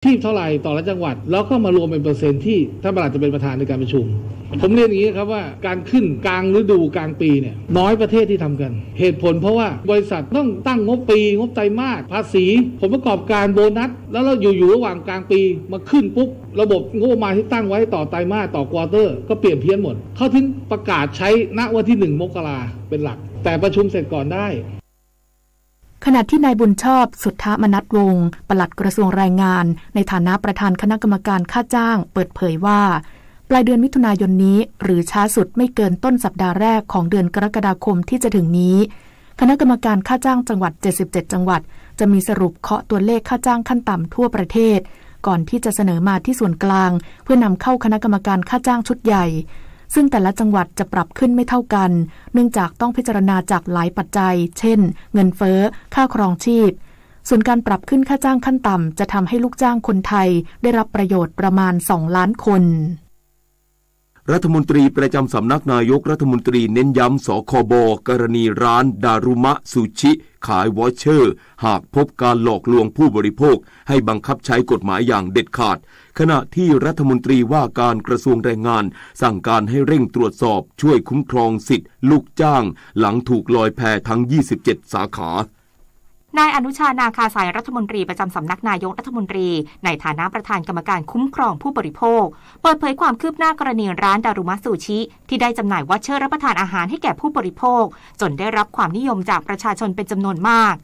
ที่เท่าไหร่ต่อละจังหวัดแล้วก็มารวมเป็นเปอร์เซ็นต์ที่ท่านประหลัดจะเป็นประธานในการประชุมผมเรียนอย่างนี้ครับว่าการขึ้นกลางฤดูกลางปีเนี่ยน้อยประเทศที่ทำกันเหตุผลเพราะว่าบริษัทต้องตั้งงบปีงบไตรมาสภาษีผลประกอบการโบนัสแล้วเราอยู่ระหว่างกลางปีมาขึ้นปุ๊บระบบงบประมาณที่ตั้งไว้ต่อไตรมาสต่อควอเตอร์ก็เปลี่ยนเพี้ยนหมดเขาถึงประกาศใช้ณวันที่1 มกราเป็นหลักแต่ประชุมเสร็จก่อนได้ขณะที่นายบุญชอบสุทธมนัสวงศ์ปลัดกระทรวงแรงงานในฐานะประธานคณะกรรมการค่าจ้างเปิดเผยว่าปลายเดือนมิถุนายนนี้หรือช้าสุดไม่เกินต้นสัปดาห์แรกของเดือนกรกฎาคมที่จะถึงนี้คณะกรรมการค่าจ้างจังหวัด77จังหวัดจะมีสรุปเคาะตัวเลขค่าจ้างขั้นต่ำทั่วประเทศก่อนที่จะเสนอมาที่ส่วนกลางเพื่อนำเข้าคณะกรรมการค่าจ้างชุดใหญ่ซึ่งแต่ละจังหวัดจะปรับขึ้นไม่เท่ากันเนื่องจากต้องพิจารณาจากหลายปัจจัยเช่นเงินเฟ้อค่าครองชีพส่วนการปรับขึ้นค่าจ้างขั้นต่ำจะทำให้ลูกจ้างคนไทยได้รับประโยชน์ประมาณ2 ล้านคนรัฐมนตรีประจำสำนักนายกรัฐมนตรีเน้นย้ำสคบ.กรณีร้านดารุมะซูชิขายวอชเชอร์หากพบการหลอกลวงผู้บริโภคให้บังคับใช้กฎหมายอย่างเด็ดขาดขณะที่รัฐมนตรีว่าการกระทรวงแรงงานสั่งการให้เร่งตรวจสอบช่วยคุ้มครองสิทธิลูกจ้างหลังถูกลอยแพทั้ง27สาขานายอนุชานาคาสายรัฐมนตรีประจำสำนักนายกรัฐมนตรีในฐานะประธานกรรมการคุ้มครองผู้บริโภคเปิดเผยความคืบหน้ากรณีร้านดารุมะซูชิที่ได้จำหน่ายวอเชอร์รับประทานอาหารให้แก่ผู้บริโภคจนได้รับความนิยมจากประชาชนเป็นจำนวนมาก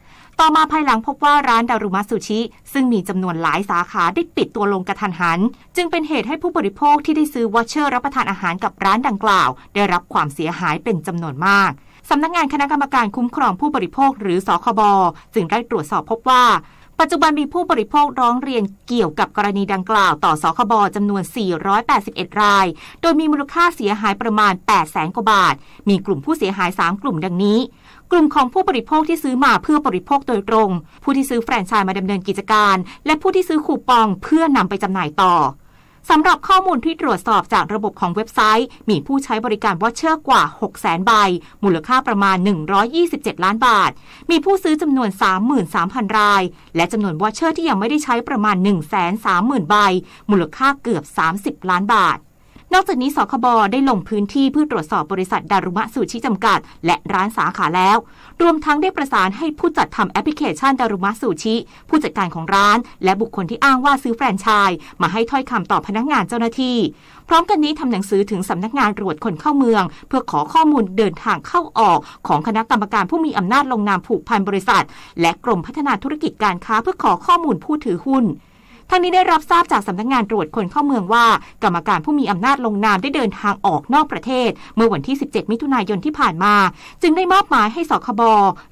ต่อมาภายหลังพบว่าร้านดารุมะซูชิซึ่งมีจำนวนหลายสาขาได้ปิดตัวลงกระทันหันจึงเป็นเหตุให้ผู้บริโภคที่ได้ซื้อวอเชอร์รับประทานอาหารกับร้านดังกล่าวได้รับความเสียหายเป็นจำนวนมากสำนักงานคณะกรรมการคุ้มครองผู้บริโภคหรือสคบ.จึงได้ตรวจสอบพบว่าปัจจุบันมีผู้บริโภคร้องเรียนเกี่ยวกับกรณีดังกล่าวต่อสคบ.จำนวน481รายโดยมีมูลค่าเสียหายประมาณ 800,000 กว่าบาทมีกลุ่มผู้เสียหาย3กลุ่มดังนี้กลุ่มของผู้บริโภคที่ซื้อมาเพื่อบริโภคโดยตรงผู้ที่ซื้อแฟรนไชส์มาดำเนินกิจการและผู้ที่ซื้อคูปองเพื่อนำไปจำหน่ายต่อสำหรับข้อมูลที่ตรวจสอบจากระบบของเว็บไซต์มีผู้ใช้บริการวอเชอร์กว่า 600,000 ใบมูลค่าประมาณ127ล้านบาทมีผู้ซื้อจำนวน 33,000 รายและจำนวนวอเชอร์ที่ยังไม่ได้ใช้ประมาณ 130,000 ใบมูลค่าเกือบ30ล้านบาทนอกจากนี้สคบ.ได้ลงพื้นที่เพื่อตรวจสอบบริษัทดารุมะซูชิจำกัดและร้านสาขาแล้วรวมทั้งได้ประสานให้ผู้จัดทำแอปพลิเคชันดารุมะซูชิผู้จัดการของร้านและบุคคลที่อ้างว่าซื้อแฟรนไชส์มาให้ถ้อยคำต่อพนักงานเจ้าหน้าที่พร้อมกันนี้ทำหนังสือถึงสำนักงานตรวจคนเข้าเมืองเพื่อขอข้อมูลเดินทางเข้าออกของคณะกรรมการผู้มีอำนาจลงนามผูกพันบริษัทและกรมพัฒนาธุรกิจการค้าเพื่อขอข้อมูลผู้ถือหุ้นทั้งนี้ได้รับทราบจากสำนักงานตรวจคนเข้าเมืองว่ากรรมการผู้มีอำนาจลงนามได้เดินทางออกนอกประเทศเมื่อวันที่17มิถุนายนที่ผ่านมาจึงได้มอบหมายให้สคบ.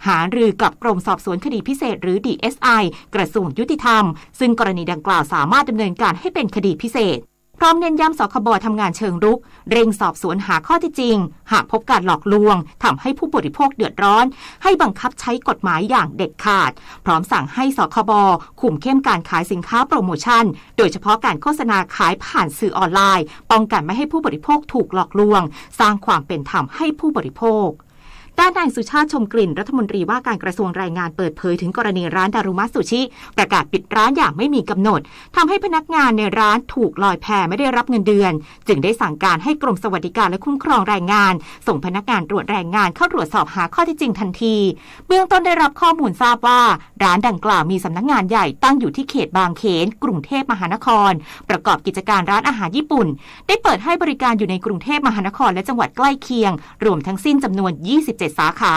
หารือกับกรมสอบสวนคดีพิเศษหรือ DSI กระทรวงยุติธรรมซึ่งกรณีดังกล่าวสามารถดำเนินการให้เป็นคดีพิเศษพร้อมเน้นย้ำสคบ.ทำงานเชิงรุกเร่งสอบสวนหาข้อเท็จจริงหากพบการหลอกลวงทำให้ผู้บริโภคเดือดร้อนให้บังคับใช้กฎหมายอย่างเด็ดขาดพร้อมสั่งให้สคบ.คุมเข้มการขายสินค้าโปรโมชั่นโดยเฉพาะการโฆษณาขายผ่านสื่อออนไลน์ป้องกันไม่ให้ผู้บริโภคถูกหลอกลวงสร้างความเป็นธรรมให้ผู้บริโภคด้านนายสุชาติชมกลิ่นรัฐมนตรีว่าการกระทรวงแรงงานเปิดเผยถึงกรณีร้านดารุมะซูชิประกาศปิดร้านอย่างไม่มีกำหนดทำให้พนักงานในร้านถูกลอยแพไม่ได้รับเงินเดือนจึงได้สั่งการให้กรมสวัสดิการและคุ้มครองแรงงานส่งพนักงานตรวจแรงงานเข้าตรวจสอบหาข้อเท็จจริงทันทีเบื้องต้นได้รับข้อมูลทราบว่าร้านดังกล่าวมีสำนักงานใหญ่ตั้งอยู่ที่เขตบางเขนกรุงเทพมหานครประกอบกิจการร้านอาหารญี่ปุ่นได้เปิดให้บริการอยู่ในกรุงเทพมหานครและจังหวัดใกล้เคียงรวมทั้งสิ้นจำนวน27สาขา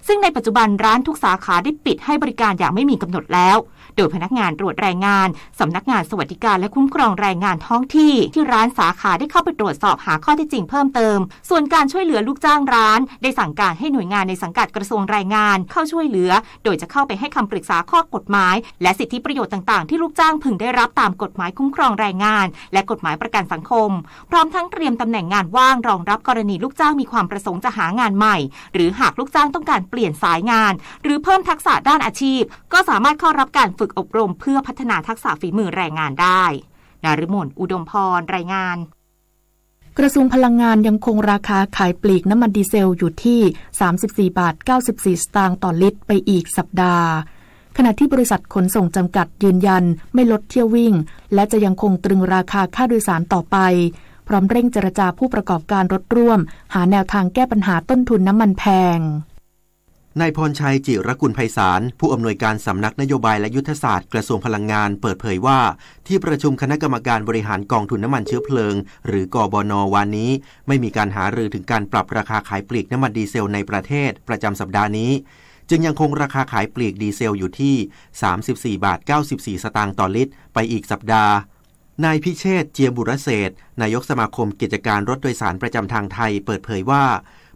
ซึ่งในปัจจุบันร้านทุกสาขาได้ปิดให้บริการอย่างไม่มีกำหนดแล้วโดยพนักงานตรวจแรงงานสำนักงานสวัสดิการและคุ้มครองแรงงานท้องที่ร้านสาขาได้เข้าไปตรวจสอบหาข้อเท็จจริงเพิ่มเติมส่วนการช่วยเหลือลูกจ้างร้านได้สั่งการให้หน่วยงานในสังกัดกระทรวงแรงงานเข้าช่วยเหลือโดยจะเข้าไปให้คำปรึกษาข้อกฎหมายและสิทธิประโยชน์ต่างๆที่ลูกจ้างพึงได้รับตามกฎหมายคุ้มครองแรงงานและกฎหมายประกันสังคมพร้อมทั้งเตรียมตำแหน่งงานว่างรองรับกรณีลูกจ้างมีความประสงค์จะหางานใหม่หรือหากลูกจ้างต้องการเปลี่ยนสายงานหรือเพิ่มทักษะด้านอาชีพก็สามารถเข้ารับการฝึกอบรมเพื่อพัฒนาทักษะฝีมือแรงงานได้นฤมลอุดมพรรายงานกระทรวงพลังงานยังคงราคาขายปลีกน้ำมันดีเซลอยู่ที่ 34.94 บาทต่อลิตรไปอีกสัปดาห์ ขณะที่บริษัทขนส่งจำกัดยืนยันไม่ลดเที่ยววิ่งและจะยังคงตรึงราคาค่าโดยสารต่อไปพร้อมเร่งเจรจาผู้ประกอบการรถร่วมหาแนวทางแก้ปัญหาต้นทุนน้ำมันแพงนายพรชัยจิรกุลไพศาลผู้อำนวยการสำนักนโยบายและยุทธศาสตร์กระทรวงพลังงานเปิดเผยว่าที่ประชุมคณะกรรมการบริหารกองทุนน้ำมันเชื้อเพลิงหรือกบน.วันนี้ไม่มีการหารือถึงการปรับราคาขายปลีกน้ำมันดีเซลในประเทศประจำสัปดาห์นี้จึงยังคงราคาขายปลีกดีเซลอยู่ที่ 34.94 สตางค์ต่อลิตรไปอีกสัปดาห์นายพิเชษฐ์เจียมบุรเศรษฐ์นายกสมาคมกิจการรถโดยสารประจำทางไทยเปิดเผยว่า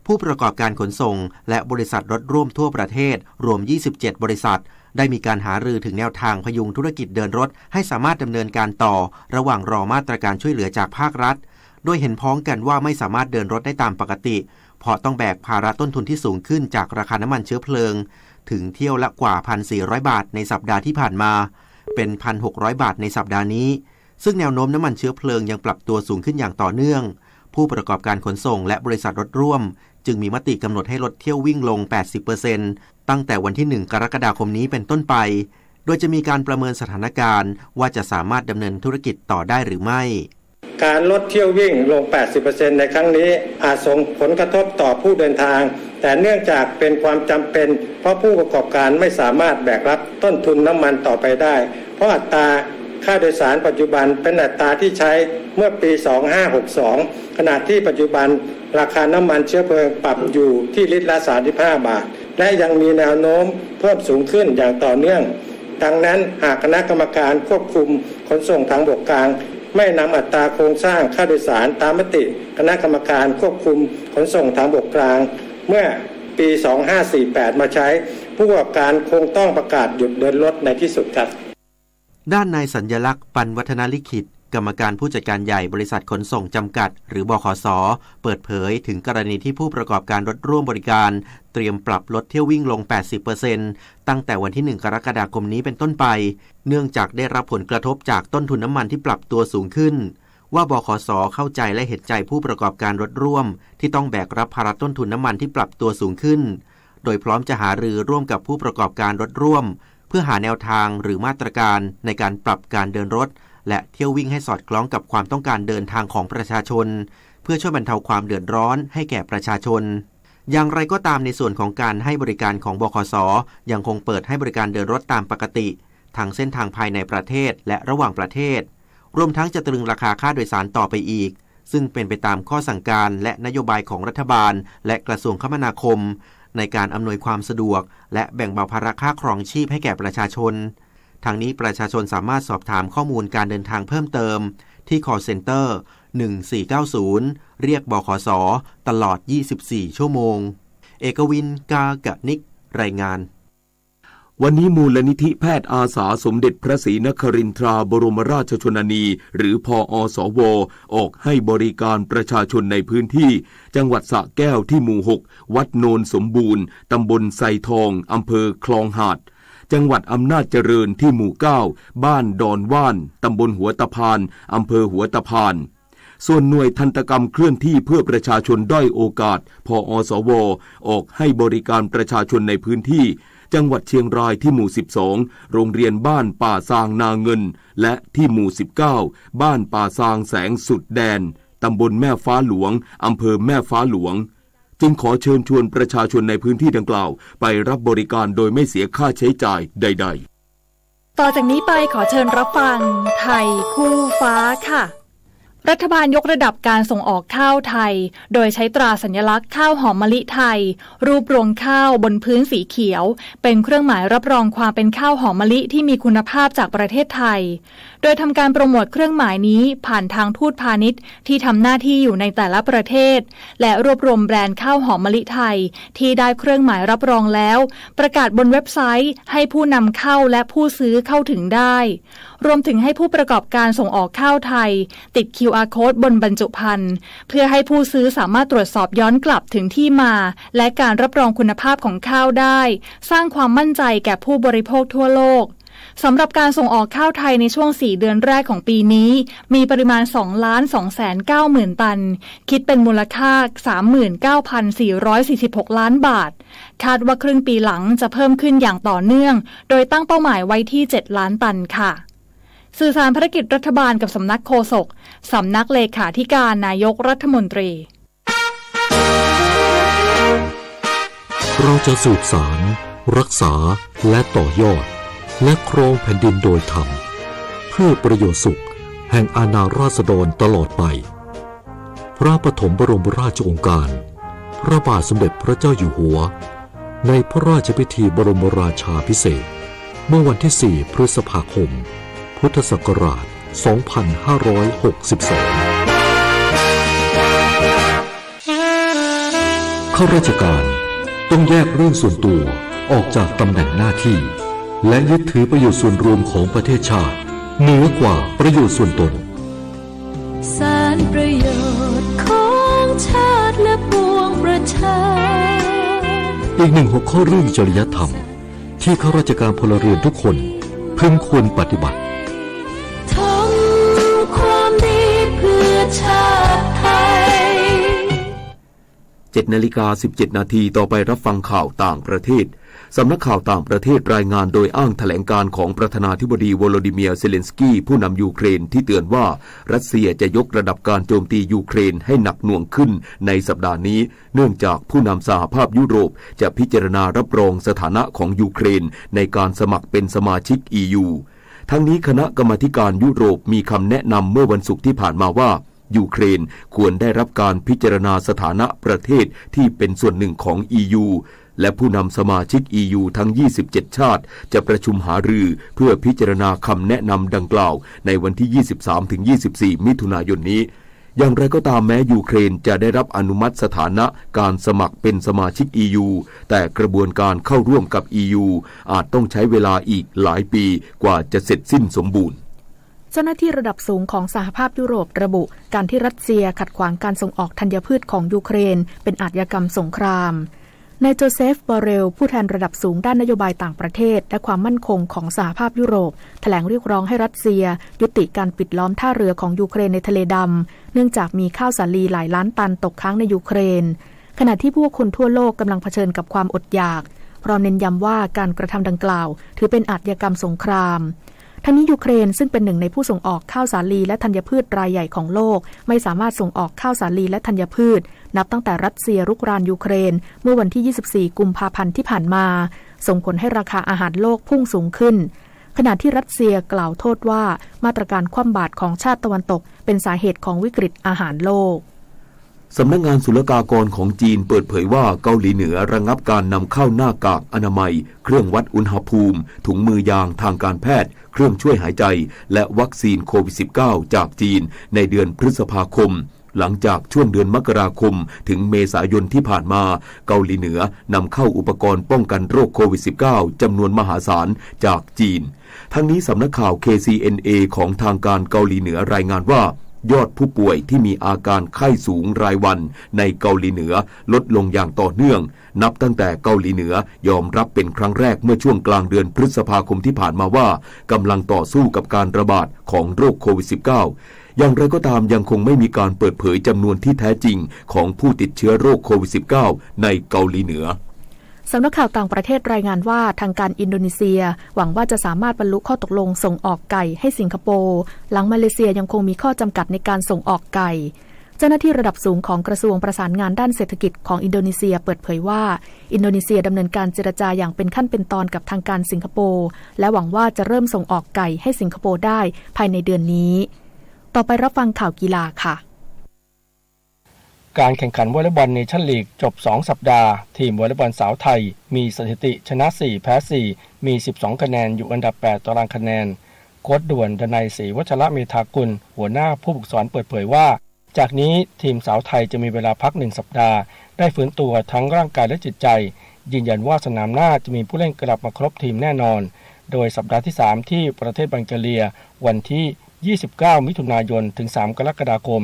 ผู้ประกอบการขนส่งและบริษัทรถร่วมทั่วประเทศรวม27บริษัทได้มีการหารือถึงแนวทางพยุงธุรกิจเดินรถให้สามารถดำเนินการต่อระหว่างรอมาตรการช่วยเหลือจากภาครัฐโดยเห็นพ้องกันว่าไม่สามารถเดินรถได้ตามปกติเพราะต้องแบกภาระต้นทุนที่สูงขึ้นจากราคาน้ำมันเชื้อเพลิงถึงเที่ยวละกว่า 1,400 บาทในสัปดาห์ที่ผ่านมาเป็น 1,600 บาทในสัปดาห์นี้ซึ่งแนวโน้มน้ำมันเชื้อเพลิงยังปรับตัวสูงขึ้นอย่างต่อเนื่องผู้ประกอบการขนส่งและบริษัทรถร่วมจึงมีมติกำหนดให้ลดเที่ยววิ่งลง 80% ตั้งแต่วันที่ 1 กรกฎาคมนี้เป็นต้นไปโดยจะมีการประเมินสถานการณ์ว่าจะสามารถดำเนินธุรกิจต่อได้หรือไม่การลดเที่ยววิ่งลง 80% ในครั้งนี้อาจส่งผลกระทบต่อผู้เดินทางแต่เนื่องจากเป็นความจำเป็นเพราะผู้ประกอบการไม่สามารถแบกรับต้นทุนน้ำมันต่อไปได้เพราะอัตราค่าโดยสารปัจจุบันเป็นอัตราที่ใช้เมื่อปี 2562 ขณะที่ปัจจุบันราคาน้ำมันเชื้อเพลิงปรับอยู่ที่ลิตรละ 35 บาทและยังมีแนวโน้มเพิ่มสูงขึ้นอย่างต่อเนื่องดังนั้นหากคณะกรรมการควบคุมขนส่งทางบกกลางไม่นำอัตราโครงสร้างค่าโดยสารตามมติคณะกรรมการควบคุมขนส่งทางบกกลางเมื่อปี 2548 มาใช้ผู้ประกอบการคงต้องประกาศหยุดเดินรถในที่สุดครับด้านนายสัญลักษณ์ปันวัฒนาลิขิตกรรมการผู้จัดการใหญ่บริษัทขนส่งจำกัดหรือบขส.เปิดเผยถึงกรณีที่ผู้ประกอบการรถร่วมบริการเตรียมปรับลดเที่ยววิ่งลง 80% ตั้งแต่วันที่ 1 กรกฎาคมนี้เป็นต้นไปเนื่องจากได้รับผลกระทบจากต้นทุนน้ำมันที่ปรับตัวสูงขึ้นว่าบขส.เข้าใจและเห็นใจผู้ประกอบการรถร่วมที่ต้องแบกรับภาระต้นทุนน้ำมันที่ปรับตัวสูงขึ้นโดยพร้อมจะหารือร่วมกับผู้ประกอบการรถร่วมเพื่อหาแนวทางหรือมาตรการในการปรับการเดินรถและเที่ยววิ่งให้สอดคล้องกับความต้องการเดินทางของประชาชนเพื่อช่วยบรรเทาความเดือดร้อนให้แก่ประชาชนอย่างไรก็ตามในส่วนของการให้บริการของบขส.ยังคงเปิดให้บริการเดินรถตามปกติทางเส้นทางภายในประเทศและระหว่างประเทศรวมทั้งจะตรึงราคาค่าโดยสารต่อไปอีกซึ่งเป็นไปตามข้อสั่งการและนโยบายของรัฐบาลและกระทรวงคมนาคมในการอำนวยความสะดวกและแบ่งเบาภาระค่าครองชีพให้แก่ประชาชนทางนี้ประชาชนสามารถสอบถามข้อมูลการเดินทางเพิ่มเติมที่ call center 1490เรียกบขส.ตลอด24ชั่วโมงเอกวินกากะนิกรายงานวันนี้มูลนิธิแพทย์อาสาสมเด็จพระศรีนครินทราบรมราชชนนีหรือพอสว.ออกให้บริการประชาชนในพื้นที่จังหวัดสระแก้วที่หมู่ 6 วัดโนนสมบูรณ์ตำบลไซทองอำเภอคลองหาดจังหวัดอำนาจเจริญที่หมู่ 9 บ้านดอนว่านตำบลหัวตะพานอำเภอหัวตะพานส่วนหน่วยทันตกรรมเคลื่อนที่เพื่อประชาชนด้อยโอกาสพอสว.ออกให้บริการประชาชนในพื้นที่จังหวัดเชียงรายที่หมู่ 12โรงเรียนบ้านป่าซางนาเงินและที่หมู่ 19บ้านป่าซางแสงสุดแดนตำบลแม่ฟ้าหลวงอำเภอแม่ฟ้าหลวงจึงขอเชิญชวนประชาชนในพื้นที่ดังกล่าวไปรับบริการโดยไม่เสียค่าใช้จ่ายใดๆต่อจากนี้ไปขอเชิญรับฟังไทยคู่ฟ้าค่ะรัฐบาลยกระดับการส่งออกข้าวไทยโดยใช้ตราสัญลักษณ์ข้าวหอมมะลิไทยรูปรวงข้าวบนพื้นสีเขียวเป็นเครื่องหมายรับรองความเป็นข้าวหอมมะลิที่มีคุณภาพจากประเทศไทยโดยทำการโปรโมทเครื่องหมายนี้ผ่านทางทูตพาณิชย์ที่ทำหน้าที่อยู่ในแต่ละประเทศและรวบรวมแบรนด์ข้าวหอมมะลิไทยที่ได้เครื่องหมายรับรองแล้วประกาศบนเว็บไซต์ให้ผู้นำเข้าและผู้ซื้อเข้าถึงได้รวมถึงให้ผู้ประกอบการส่งออกข้าวไทยติด QR Code บนบรรจุภัณฑ์เพื่อให้ผู้ซื้อสามารถตรวจสอบย้อนกลับถึงที่มาและการรับรองคุณภาพของข้าวได้สร้างความมั่นใจแก่ผู้บริโภคทั่วโลก สำหรับการส่งออกข้าวไทยในช่วง4เดือนแรกของปีนี้มีปริมาณ 2,290,000 ตันคิดเป็นมูลค่า 39,446 ล้านบาทคาดว่าครึ่งปีหลังจะเพิ่มขึ้นอย่างต่อเนื่องโดยตั้งเป้าหมายไว้ที่7ล้านตันค่ะสื่อสารภารกิจรัฐบาลกับสำนักโฆษกสำนักเลขาธิการนายกรัฐมนตรีเราจะสืบสานรักษาและต่อยอดและครองแผ่นดินโดยธรรมเพื่อประโยชน์สุขแห่งอาณาราษฎรตลอดไปพระปฐมบรมราชโองการพระบาทสมเด็จพระเจ้าอยู่หัวในพระราชพิธีบรมราชาภิเษกเมื่อวันที่4พฤษภาคมพุทธศักราช 2562 ข้าราชการต้องแยกเรื่องส่วนตัวออกจากตำแหน่งหน้าที่และยึดถือประโยชน์ส่วนรวมของประเทศชาติเหนือกว่าประโยชน์ส่วนตนสารประโยชน์ของชาติและปวงประชาอีกหนึ่งหัวข้อเรื่องจริยธรรมที่ข้าราชการพลเรือนทุกคนพึงควรปฏิบัติทำความดีเพื่อชาติไทย7:17 น.ต่อไปรับฟังข่าวต่างประเทศสำนักข่าวต่างประเทศรายงานโดยอ้างแถลงการของประธานาธิบดีโวโลดิเมียร์เซเลนสกี้ผู้นำยูเครนที่เตือนว่ารัสเซียจะยกระดับการโจมตียูเครนให้หนักหน่วงขึ้นในสัปดาห์นี้เนื่องจากผู้นำสหภาพยุโรปจะพิจารณารับรองสถานะของยูเครนในการสมัครเป็นสมาชิก EU ทั้งนี้คณะกรรมาธิการยุโรปมีคำแนะนำเมื่อวันศุกร์ที่ผ่านมาว่ายูเครนควรได้รับการพิจารณาสถานะประเทศที่เป็นส่วนหนึ่งของ EU และผู้นำสมาชิก EU ทั้ง 27 ชาติจะประชุมหารือเพื่อพิจารณาคำแนะนำดังกล่าวในวันที่ 23-24 มิถุนายนนี้อย่างไรก็ตามแม้ยูเครนจะได้รับอนุมัติสถานะการสมัครเป็นสมาชิก EU แต่กระบวนการเข้าร่วมกับ EU อาจต้องใช้เวลาอีกหลายปีกว่าจะเสร็จสิ้นสมบูรณ์เจ้าหน้าที่ระดับสูงของสหภาพยุโรประบุการที่รัสเซียขัดขวางการส่งออกธัญพืชของยูเครนเป็นอาชญากรรมสงครามนายโจเซฟ บอเรลผู้แทนระดับสูงด้านนโยบายต่างประเทศและความมั่นคงของสหภาพยุโรปแถลงเรียกร้องให้รัสเซียยุติการปิดล้อมท่าเรือของยูเครนในทะเลดำเนื่องจากมีข้าวสาลีหลายล้านตันตกค้างในยูเครนขณะที่ผู้คนทั่วโลกกำลังเผชิญกับความอดอยากพร้อมเน้นย้ำว่าการกระทำดังกล่าวถือเป็นอาชญากรรมสงครามทั้งนี้ยูเครนซึ่งเป็นหนึ่งในผู้ส่งออกข้าวสาลีและธัญพืชรายใหญ่ของโลกไม่สามารถส่งออกข้าวสาลีและธัญพืชนับตั้งแต่รัสเซียรุกรานยูเครนเมื่อวันที่24กุมภาพันธ์ที่ผ่านมาส่งผลให้ราคาอาหารโลกพุ่งสูงขึ้นขณะที่รัสเซียกล่าวโทษว่ามาตรการคว่ำบาตรของชาติตะวันตกเป็นสาเหตุของวิกฤตอาหารโลกสำนักงานศุลกากรของจีนเปิดเผยว่าเกาหลีเหนือระงับการนำเข้าหน้ากากอนามัยเครื่องวัดอุณหภูมิถุงมือยางทางการแพทย์เครื่องช่วยหายใจและวัคซีนโควิด -19 จากจีนในเดือนพฤษภาคมหลังจากช่วงเดือนมกราคมถึงเมษายนที่ผ่านมาเกาหลีเหนือนำเข้าอุปกรณ์ป้องกันโรคโควิด -19 จำนวนมหาศาลจากจีนทั้งนี้สำนักข่าว KCNA ของทางการเกาหลีเหนือรายงานว่ายอดผู้ป่วยที่มีอาการไข้สูงรายวันในเกาหลีเหนือลดลงอย่างต่อเนื่องนับตั้งแต่เกาหลีเหนือยอมรับเป็นครั้งแรกเมื่อช่วงกลางเดือนพฤษภาคมที่ผ่านมาว่ากำลังต่อสู้กับการระบาดของโรคโควิด -19 อย่างไรก็ตามยังคงไม่มีการเปิดเผยจำนวนที่แท้จริงของผู้ติดเชื้อโรคโควิด -19 ในเกาหลีเหนือสำนักข่าวต่างประเทศรายงานว่าทางการอินโดนีเซียหวังว่าจะสามารถบรรลุข้อตกลงส่งออกไก่ให้สิงคโปร์หลังมาเลเซียยังคงมีข้อจำกัดในการส่งออกไก่เจ้าหน้าที่ระดับสูงของกระทรวงประสานงานด้านเศรษฐกิจของอินโดนีเซียเปิดเผยว่าอินโดนีเซียดำเนินการเจรจาอย่างเป็นขั้นเป็นตอนกับทางการสิงคโปร์และหวังว่าจะเริ่มส่งออกไก่ให้สิงคโปร์ได้ภายในเดือนนี้ต่อไปรับฟังข่าวกีฬาค่ะการแข่งขันวอลเลย์บอลเนชั่นลีกจบ2สัปดาห์ทีมวอลเลย์บอลสาวไทยมีสถิติชนะ4แพ้4มี12คะแนนอยู่อันดับ8ตารางคะแนนโค้ชด่วนดนัยศรีวัชระเมธากุลหัวหน้าผู้ฝึกสอนเปิดเผยว่าจากนี้ทีมสาวไทยจะมีเวลาพัก1สัปดาห์ได้ฟื้นตัวทั้งร่างกายและจิตใจยืนยันว่าสนามหน้าจะมีผู้เล่นกลับมาครบทีมแน่นอนโดยสัปดาห์ที่3ที่ประเทศบังกาเลียวันที่29มิถุนายนถึง3กรกฎาคม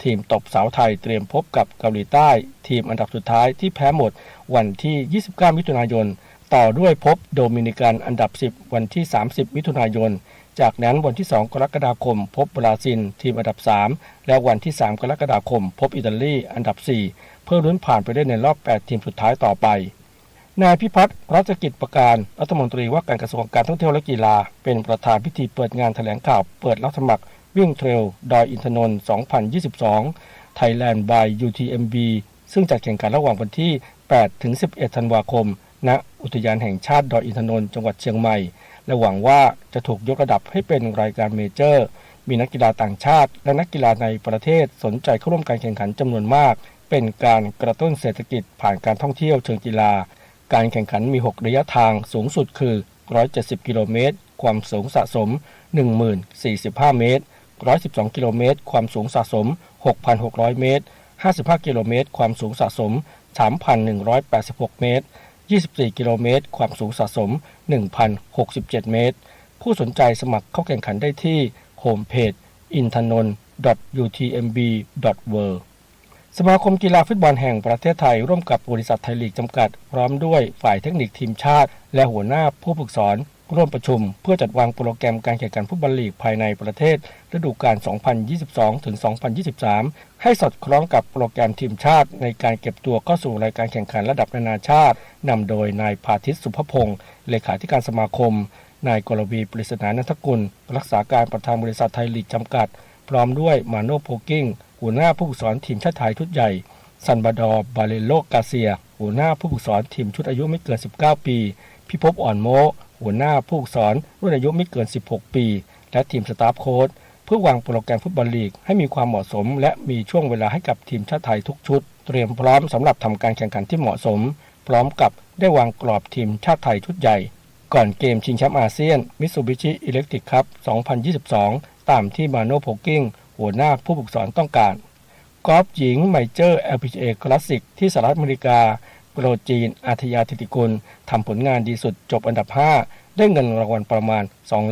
ทีมตบสาวไทยเตรียมพบกับเกาหลีใต้ทีมอันดับสุดท้ายที่แพ้หมดวันที่29มิถุนายน ต่อด้วยพบโดมินิกันอันดับ10วันที่30มิถุนายนจากนั้นวันที่2กรกฎาคมพบบราซิลทีมอันดับ3และวันที่3กรกฎาคมพบอิตาลีอันดับ4เพื่อลุ้นผ่านไปได้ในรอบ8ทีมสุดท้ายต่อไปนายพิพัฒน์รัชกิจประการรัฐมนตรีว่าการกระทรวงการท่องเที่ยวและกีฬาเป็นประธานพิธีเปิดงานแถลงข่าวเปิดรับสมัครวิ่งเทรลดอยอินทนนท์2022 Thailand by UTMB ซึ่งจัดแข่งขันระหว่างวันที่8ถึง11ธันวาคมณอุทยานแห่งชาติดอยอินทนนท์จังหวัดเชียงใหม่และหวังว่าจะถูกยกระดับให้เป็นรายการเมเจอร์มีนักกีฬาต่างชาติและนักกีฬาในประเทศสนใจเข้าร่วมการแข่งขันจำนวนมากเป็นการกระตุ้นเศรษฐกิจผ่านการท่องเที่ยวเชิงกีฬาการแข่งขันมี6ระยะทางสูงสุดคือ170กิโลเมตรความสูงสะสม 10,045 เมตร112กิโลเมตรความสูงสะสม 6,600 เมตร55กิโลเมตรความสูงสะสม 3,186 เมตร24กิโลเมตรความสูงสะสม 1,067 เมตรผู้สนใจสมัครเข้าแข่งขันได้ที่โฮมเพจ intanon.utmb.world สมาคมกีฬาฟุตบอลแห่งประเทศไทยร่วมกับบริษัทไทยลีกจำกัดพร้อมด้วยฝ่ายเทคนิคทีมชาติและหัวหน้าผู้ฝึกสอนร่วมประชุมเพื่อจัดวางโปรแกรมการแข่งขันฟุตบอลลีกภายในประเทศฤดูกาล 2022-2023 ให้สอดคล้องกับโปรแกรมทีมชาติในการเก็บตัวเข้าสู่รายการแข่งขันระดับนานาชาตินำโดยนายพาทิตสุภพงศ์เลขาธิการสมาคมนายกรวีปริศนานันทกุลรักษาการประธานบริษัทไทยลีกจำกัดพร้อมด้วยมาโนโพกิ้งหัวหน้าผู้ฝึกสอนทีมชาติไทยชุดใหญ่ซันบาดอร์บาเลโลกาเซียหัวหน้าผู้ฝึกสอนทีมชุดอายุไม่เกิน19ปีพิภพอ่อนโมหัวหน้าผู้ฝึกสอนรุ่นอายุไม่เกิน16ปีและทีมสตาฟโค้ชเพื่อวางโปรแกรมฟุตบอลลีกให้มีความเหมาะสมและมีช่วงเวลาให้กับทีมชาติไทยทุกชุดเตรียมพร้อมสำหรับทำการแข่งขันที่เหมาะสมพร้อมกับได้วางกรอบทีมชาติไทยชุดใหญ่ก่อนเกมชิงแชมป์อาเซียนมิตซูบิชิอิเล็กทริกคัพ 2022 ตามที่มาโนโพกิ้งหัวหน้าผู้ฝึกสอนต้องการกอล์ฟหญิงไมเจอร์ LPGA คลาสสิกที่สหรัฐอเมริกาโปรจีนอาทยาธิติกุลทำผลงานดีสุดจบอันดับ5ได้เงินรางวัลประมาณ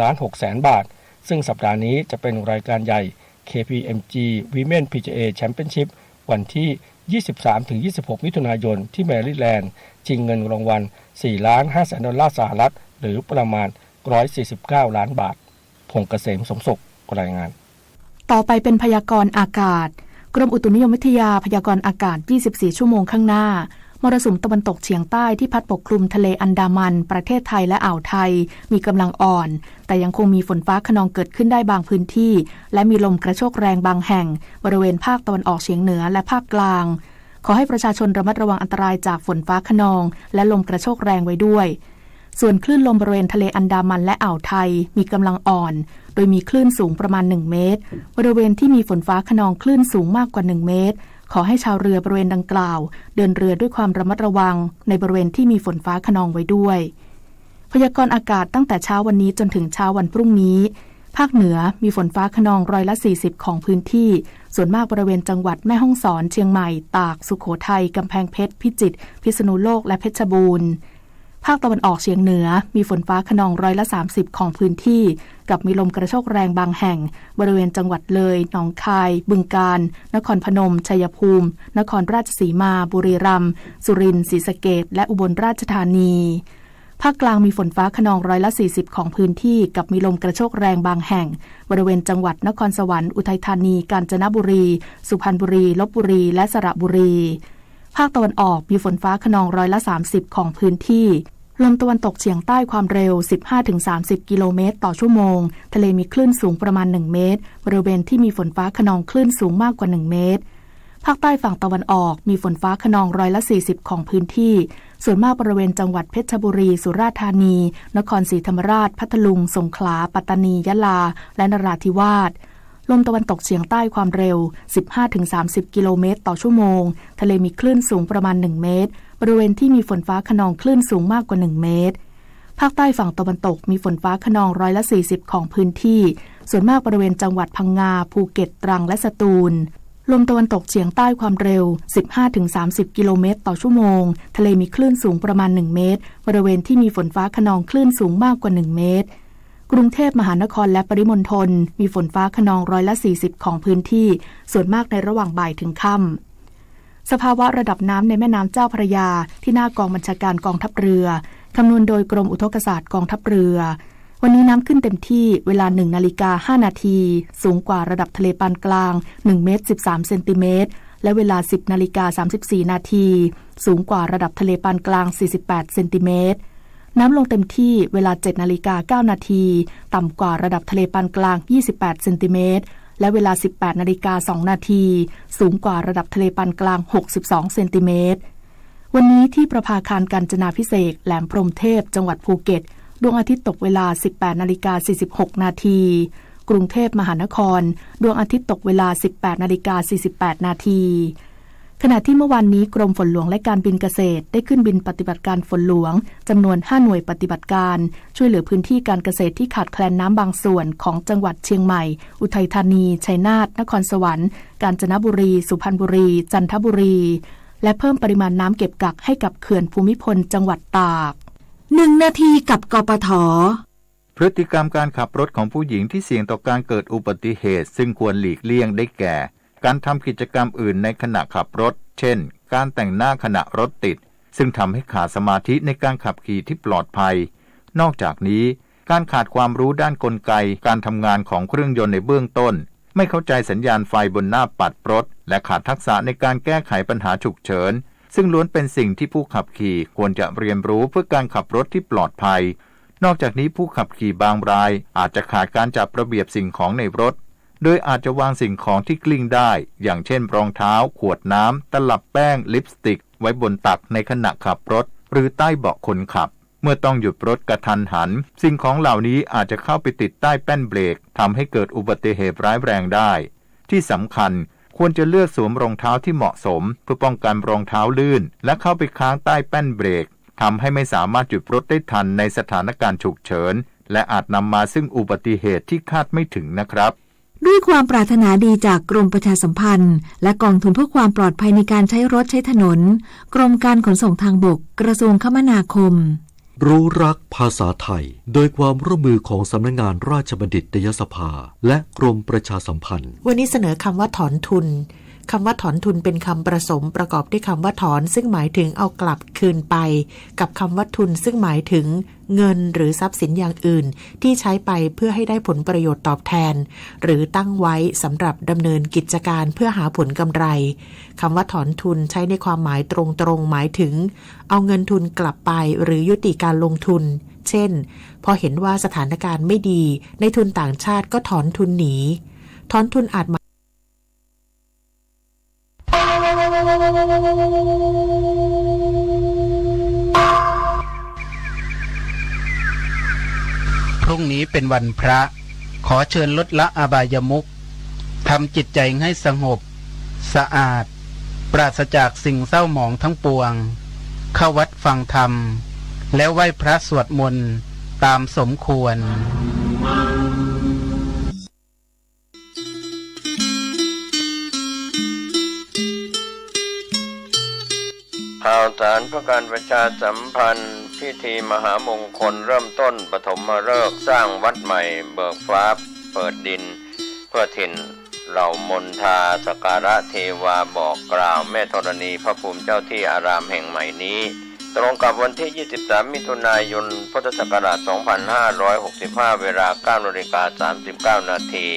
2,600,000 บาทซึ่งสัปดาห์นี้จะเป็นรายการใหญ่ KPMG Women PGA Championship วันที่ 23-26 มิถุนายนที่แมริแลนด์ชิงเงินรางวัล $4,500,000 ดอลลาร์สหรัฐหรือประมาณ149 ล้านบาทพงษ์เกษมสมศุขรายงานต่อไปเป็นพยากรณ์อากาศกรมอุตุนิยมวิทยาพยากรณ์อากาศ24ชั่วโมงข้างหน้ามรสุมตะวันตกเฉียงใต้ที่พัดปกคลุมทะเลอันดามันประเทศไทยและอ่าวไทยมีกำลังอ่อนแต่ยังคงมีฝนฟ้าคะนองเกิดขึ้นได้บางพื้นที่และมีลมกระโชกแรงบางแห่งบริเวณภาคตะวันออกเฉียงเหนือและภาคกลางขอให้ประชาชนระมัดระวังอันตรายจากฝนฟ้าคะนองและลมกระโชกแรงไว้ด้วยส่วนคลื่นลมบริเวณทะเลอันดามันและอ่าวไทยมีกำลังอ่อนโดยมีคลื่นสูงประมาณ1เมตรบริเวณที่มีฝนฟ้าคะนองคลื่นสูงมากกว่า1เมตรขอให้ชาวเรือบริเวณดังกล่าวเดินเรือด้วยความระมัดระวังในบริเวณที่มีฝนฟ้าคะนองไว้ด้วยพยากรณ์อากาศตั้งแต่เช้าวันนี้จนถึงเช้าวันพรุ่งนี้ภาคเหนือมีฝนฟ้าคะนอง40%ของพื้นที่ส่วนมากบริเวณจังหวัดแม่ฮ่องสอนเชียงใหม่ตากสุโขทัยกำแพงเพชรพิจิตรพิษณุโลกและเพชรบูรณ์ภาคตะวันออกเฉียงเหนือมีฝนฟ้าคะนอง30%ของพื้นที่กับมีลมกระโชกแรงบางแห่งบริเวณจังหวัดเลยหนองคายบึงกาฬนครพนมชัยภูมินครราชสีมาบุรีรัมย์สุรินทร์ศรีสะเกษและอุบลราชธานีภาคกลางมีฝนฟ้าคะนอง40%ของพื้นที่กับมีลมกระโชกแรงบางแห่งบริเวณจังหวัดนครสวรรค์อุทัยธานีกาญจนบุรีสุพรรณบุรีลพบุรีและสระบุรีภาคตะวันออกมีฝนฟ้าคะนอง30%ของพื้นที่ลมตะวันตกเฉียงใต้ความเร็ว 15-30 กิโลเมตรต่อชั่วโมงทะเลมีคลื่นสูงประมาณ1เมตรบริเวณที่มีฝนฟ้าคะนองคลื่นสูงมากกว่า1เมตรภาคใต้ฝั่งตะวันออกมีฝนฟ้าคะนอง40%ของพื้นที่ส่วนมากบริเวณจังหวัดเพชรบุรีสุราษฎร์ธานีนครศรีธรรมราชพัทลุงสงขลาปัตตานียะลาและนราธิวาสลมตะวันตกเฉียงใต้ความเร็ว 15-30 กิโลเมตรต่อชั่วโมงทะเลมีคลื่นสูงประมาณ1เมตรบริเวณที่มีฝนฟ้าคะนองคลื่นสูงมากกว่า1เมตรภาคใต้ฝั่งตะวันตกมีฝนฟ้าคะนอง40%ของพื้นที่ส่วนมากบริเวณจังหวัดพังงาภูเก็ตตรังและสตูลลมตะวันตกเฉียงใต้ความเร็ว 15-30 กิโลเมตรต่อชั่วโมงทะเลมีคลื่นสูงประมาณ1เมตรบริเวณที่มีฝนฟ้าคะนองคลื่นสูงมากกว่า1เมตรกรุงเทพมหานครและปริมณฑลมีฝนฟ้าคะนอง40%ของพื้นที่ส่วนมากในระหว่างบ่ายถึงค่ำสภาวะระดับน้ำในแม่น้ำเจ้าพระยาที่หน้ากองบัญชาการกองทัพเรือ คำนวณโดยกรมอุทกศาสตร์กองทัพเรือวันนี้น้ำขึ้นเต็มที่เวลา 1:05 นาทีสูงกว่าระดับทะเลปานกลาง1เมตร13เซนติเมตรและเวลา 10:34 นาทีสูงกว่าระดับทะเลปานกลาง48เซนติเมตรน้ำลงเต็มที่เวลา 7:09 นาทีต่ำกว่าระดับทะเลปานกลาง28เซนติเมตรและเวลา 18:02 นาทีสูงกว่าระดับทะเลปานกลาง62เซนติเมตรวันนี้ที่ประภาคารกาญจนาภิเษกแหลมพรหมเทพจังหวัดภูเก็ตดวงอาทิตย์ตกเวลา 18:46 นาทีกรุงเทพมหานครดวงอาทิตย์ตกเวลา 18:48 นาทีขณะที่เมื่อวานนี้กรมฝนหลวงและการบินเกษตรได้ขึ้นบินปฏิบัติการฝนหลวงจำนวน5หน่วยปฏิบัติการช่วยเหลือพื้นที่การเกษตรที่ขาดแคลนน้ำบางส่วนของจังหวัดเชียงใหม่อุทัยธานีชัยนาทนครสวรรค์กาญจนบุรีสุพรรณบุรีจันทบุรีและเพิ่มปริมาณน้ำเก็บกักให้กับเขื่อนภูมิพลจังหวัดตาก1 นาทีกับกปท.พฤติกรรมการขับรถของผู้หญิงที่เสี่ยงต่อการเกิดอุบัติเหตุซึ่งควรหลีกเลี่ยงได้แก่การทำกิจกรรมอื่นในขณะขับรถเช่นการแต่งหน้าขณะรถติดซึ่งทำให้ขาดสมาธิในการขับขี่ที่ปลอดภัยนอกจากนี้การขาดความรู้ด้านกลไกการทำงานของเครื่องยนต์ในเบื้องต้นไม่เข้าใจสัญญาณไฟบนหน้าปัดรถและขาดทักษะในการแก้ไขปัญหาฉุกเฉินซึ่งล้วนเป็นสิ่งที่ผู้ขับขี่ควรจะเรียนรู้เพื่อการขับรถที่ปลอดภัยนอกจากนี้ผู้ขับขี่บางรายอาจจะขาดการจัดระเบียบสิ่งของในรถโดยอาจจะวางสิ่งของที่กลิ้งได้อย่างเช่นรองเท้าขวดน้ำตลับแป้งลิปสติกไว้บนตักในขณะขับรถหรือใต้เบาะคนขับเมื่อต้องหยุดรถกระทันหันสิ่งของเหล่านี้อาจจะเข้าไปติดใต้แป้นเบรกทำให้เกิดอุบัติเหตุร้ายแรงได้ที่สำคัญควรจะเลือกสวมรองเท้าที่เหมาะสมเพื่อป้องกันรองเท้าลื่นและเข้าไปค้างใต้แป้นเบรกทำให้ไม่สามารถหยุดรถได้ทันในสถานการณ์ฉุกเฉินและอาจนำมาซึ่งอุบัติเหตุที่คาดไม่ถึงนะครับด้วยความปรารถนาดีจากกรมประชาสัมพันธ์และกองทุนเพื่อความปลอดภัยในการใช้รถใช้ถนนกรมการขนส่งทางบกกระทรวงคมนาคมรู้รักภาษาไทยโดยความร่วมมือของสำนักงานราชบัณฑิตยสภาและกรมประชาสัมพันธ์วันนี้เสนอคำว่าถอนทุนคำว่าถอนทุนเป็นคำผสมประกอบด้วยคำว่าถอนซึ่งหมายถึงเอากลับคืนไปกับคำว่าทุนซึ่งหมายถึงเงินหรือทรัพย์สินอย่างอื่นที่ใช้ไปเพื่อให้ได้ผลประโยชน์ตอบแทนหรือตั้งไว้สำหรับดำเนินกิจการเพื่อหาผลกำไรคำว่าถอนทุนใช้ในความหมายตรงๆหมายถึงเอาเงินทุนกลับไปหรือยุติการลงทุนเช่นพอเห็นว่าสถานการณ์ไม่ดีในทุนต่างชาติก็ถอนทุนหนีถอนทุนอาจพรุ่งนี้เป็นวันพระขอเชิญลดละอบายมุขทำจิตใจให้สงบสะอาดปราศจากสิ่งเศร้าหมองทั้งปวงเข้าวัดฟังธรรมแล้วไหว้พระสวดมนต์ตามสมควรข่าวสารเพื่อการประชาสัมพันธ์พิธีมหามงคลเริ่มต้นปฐมฤกษ์สร้างวัดใหม่เบิกฟ้าเปิดดินเพื่อถิ่นเหล่ามนทาสักการะเทวาบอกกล่าวแม่ธรณีพระภูมิเจ้าที่อารามแห่งใหม่นี้ตรงกับวันที่23มิถุนายนพุทธศักราช2565เวลา 9:39 นาที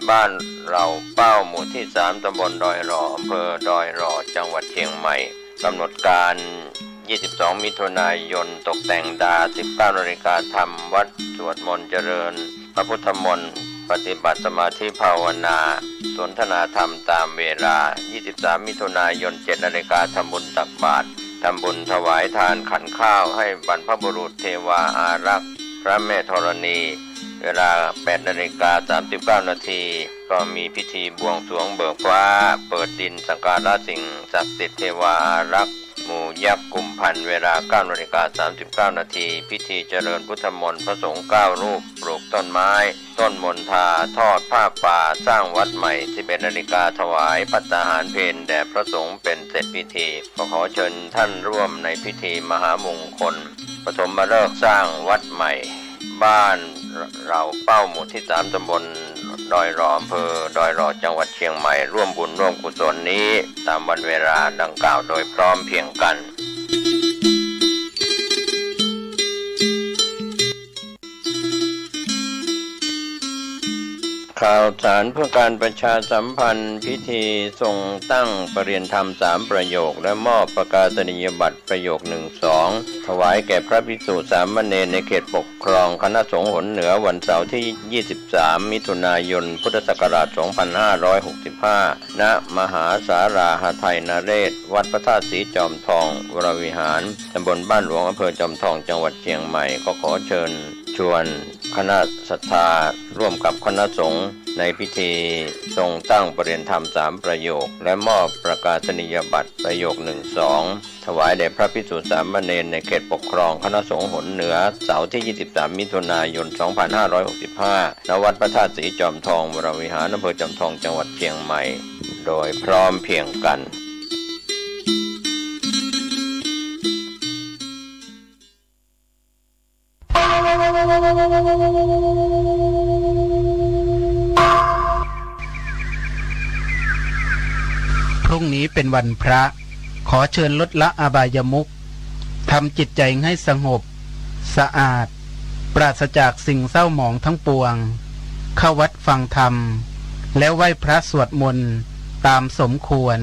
บ้านเราเป้าหมู่ที่3ตำบลดอยหล่ออำเภอดอยหล่อจังหวัดเชียงใหม่กำหนดการ22มิถุนายนตกแต่งดา 19 นาฬิกาทำวัดสวดมนต์เจริญพระพุทธมนต์ปฏิบัติสมาธิภาวนาสนทนาธรรมตามเวลา23มิถุนายน 7 นาฬิกาทำบุญตักบาตรทำบุญถวายทานขันข้าวให้บรรพบุรุษเทวาอารักษ์พระแม่ธรณีเวลา 8:39 นาทีก็มีพิธีบวงสรวงเบิกฟ้าเปิดดินสักการะสิ่งศักดิ์สิทธิ์เทวาอารักษ์หมู่ยักษ์กุมพันธ์เวลา 9:39 นาทีพิธีเจริญพุทธมนต์พระสงฆ์9รูปปลูกต้นไม้ต้นมณฑาทอดผ้าป่าสร้างวัดใหม่ 11 นาฬิกาถวายภัตตาหารเพลแด่พระสงฆ์เป็นเสร็จพิธีขอเชิญท่านร่วมในพิธีมหามงคลปฐมฤกษ์สร้างวัดใหม่บ้านเราเป้าหมู่ที่3ตำบลดอยหล่ออำเภอดอยหล่อจังหวัดเชียงใหม่ร่วมบุญร่วมกุศลนี้ตามวันเวลาดังกล่าวโดยพร้อมเพรียงกัน ข่าวสารเพื่อการประชาสัมพันธ์พิธีทรงตั้งประเรียนธรรม3ประโยคและมอบประกาศนียบัตรประโยค 1-2 ถวายแก่พระภิกษุสามเณรในเขตปกครองคณะสงฆ์หนเหนือวันเสาร์ที่ 23 มิถุนายน พุทธศักราช 2565 ณ มหาสาราหทัยนเรศ วัดพระธาตุสีจอมทองวรวิหารตำบลบ้านหลวงอำเภอจอมทองจังหวัดเชียงใหม่ก็ขอเชิญชวนคณะศรัทธาร่วมกับคณะสงฆ์ในพิธีทรงตั้งประเรียนธรรม3ประโยคและมอบประกาศนียบัตรประโยค 1-2 ถวายแด่พระภิกษุสามเณรในเขตปกครองคณะสงฆ์หนเหนือเสาร์ที่ 23 มิถุนายน 2565 ณ วัดพระธาตุสีจอมทองวรวิหารอำเภอจอมทองจังหวัดเชียงใหม่โดยพร้อมเพรียงกันพรุ่งนี้เป็นวันพระขอเชิญลดละอบายมุขทำจิตใจให้สงบสะอาดปราศจากสิ่งเศร้าหมองทั้งปวงเข้าวัดฟังธรรมแล้วไหว้พระสวดมนต์ตามสมควร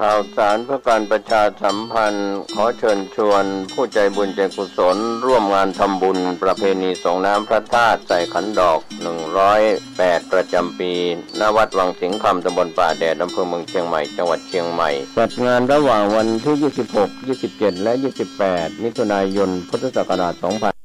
ข่าวสารเพื่อการประชาสัมพันธ์ขอเชิญชวนผู้ใจบุญใจกุศลร่วมงานทำบุญประเพณีส่งน้ำพระธาตุใส่ขันดอก108ประจำปีณวัดวังสิงห์คำตำบลป่าแดดอำเภอเมืองเชียงใหม่จังหวัดเชียงใหม่จัดงานระหว่างวันที่ 26, 27 และ 28 มิถุนายน พุทธศักราช 2565